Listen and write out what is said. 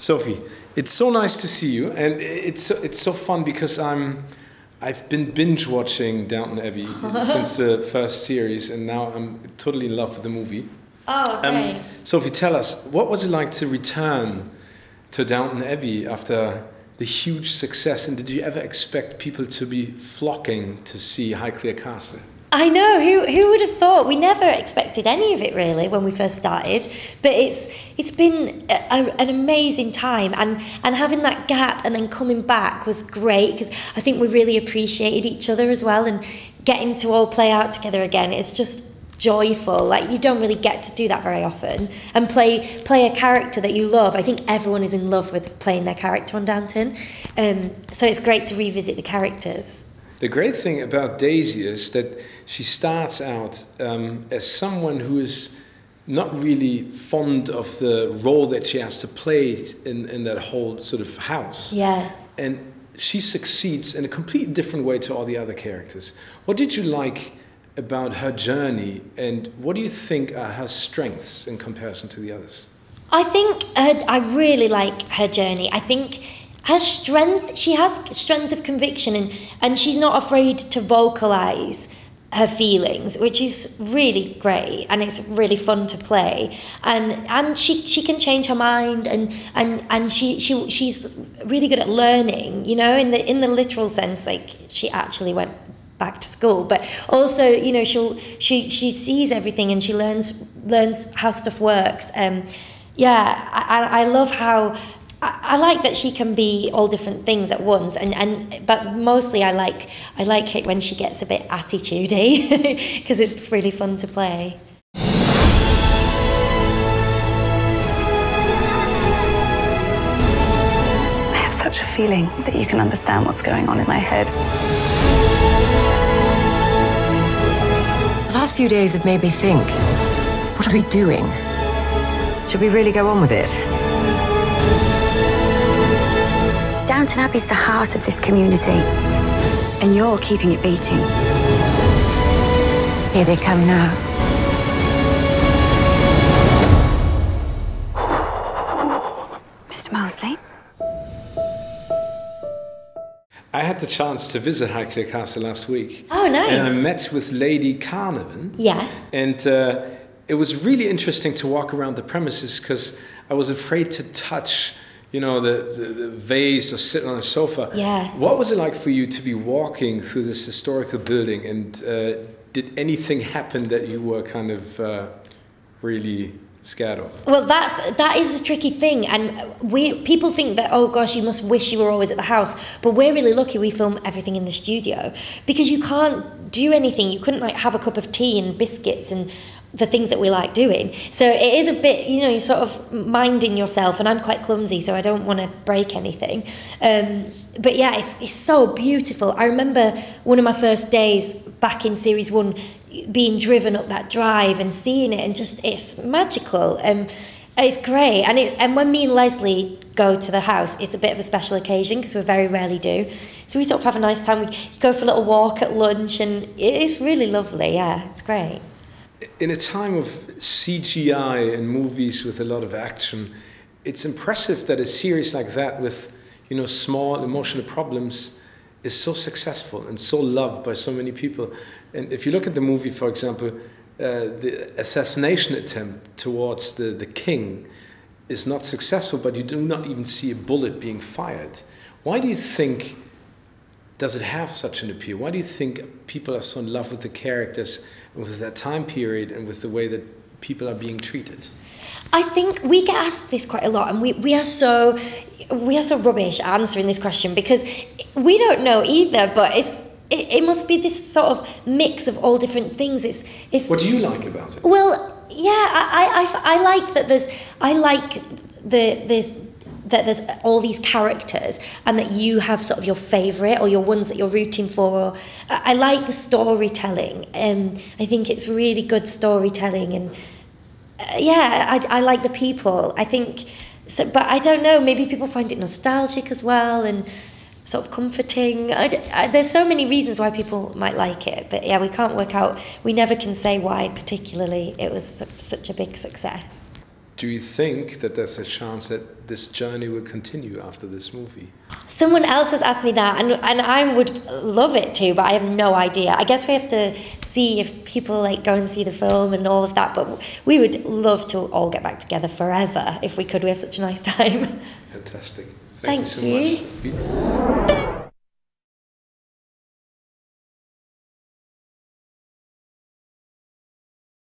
Sophie, it's so nice to see you, and it's so fun because I've been binge watching Downton Abbey since the first series, and now I'm totally in love with the movie. Oh, great. Sophie, tell us, what was it like to return to Downton Abbey after the huge success, and did you ever expect people to be flocking to see Highclere Castle? I know, who would have thought? We never expected any of it really when we first started, but it's been an amazing time, and having that gap and then coming back was great because I think we really appreciated each other as well, and getting to all play out together again is just joyful. Like, you don't really get to do that very often, and play a character that you love. I think everyone is in love with playing their character on Downton, so it's great to revisit the characters. The great thing about Daisy is that she starts out as someone who is not really fond of the role that she has to play in that whole sort of house. Yeah. And she succeeds in a completely different way to all the other characters. What did you like about her journey, and what do you think are her strengths in comparison to the others? I think I really like her journey. I think her strength, she has strength of conviction, and she's not afraid to vocalise her feelings, which is really great, and it's really fun to play. And she can change her mind, and she's really good at learning, you know, in the literal sense, like she actually went back to school, but also, you know, she sees everything, and she learns how stuff works. I love how I like that she can be all different things at once, but mostly I like it when she gets a bit attitudey because it's really fun to play. I have such a feeling that you can understand what's going on in my head. The last few days have made me think, what are we doing? Should we really go on with it? Downton Abbey's the heart of this community, and you're keeping it beating. Here they come now. Mr. Molesley? I had the chance to visit Highclere Castle last week. Oh, nice. And I met with Lady Carnarvon. Yeah. And it was really interesting to walk around the premises because I was afraid to touch, you know, the vase or sitting on a sofa. Yeah. What was it like for you to be walking through this historical building, and did anything happen that you were kind of really scared of? Well, that is a tricky thing, and people think that, oh gosh, you must wish you were always at the house, but we're really lucky we film everything in the studio because you can't do anything. You couldn't like have a cup of tea and biscuits and the things that we like doing. So it is a bit, you know, you're sort of minding yourself, and I'm quite clumsy, so I don't want to break anything. But yeah, it's so beautiful. I remember one of my first days back in Series 1 being driven up that drive and seeing it, and just, it's magical. It's great. And when me and Leslie go to the house, it's a bit of a special occasion because we very rarely do. So we sort of have a nice time. We go for a little walk at lunch, and it's really lovely. Yeah, it's great. In a time of CGI and movies with a lot of action, it's impressive that a series like that with, you know, small emotional problems is so successful and so loved by so many people. And if you look at the movie, for example, the assassination attempt towards the king is not successful, but you do not even see a bullet being fired. Why do you think does it have such an appeal? Why do you think people are so in love with the characters, with that time period, and with the way that people are being treated? I think we get asked this quite a lot, and we are so rubbish at answering this question because we don't know either. But it must be this sort of mix of all different things. It's. What do you like about it? Well, yeah, I like that there's all these characters, and that you have sort of your favourite or your ones that you're rooting for. I like the storytelling. I think it's really good storytelling, and I like the people. I think, so, but I don't know, maybe people find it nostalgic as well, and sort of comforting. There's so many reasons why people might like it, but yeah, we can't work out, we never can say why particularly it was such a big success. do you think that there's a chance that this journey will continue after this movie? Someone else has asked me that, and I would love it too, but I have no idea. I guess we have to see if people like go and see the film and all of that, but we would love to all get back together forever if we could. We have such a nice time. Fantastic. Thank you so you. much, Sophie.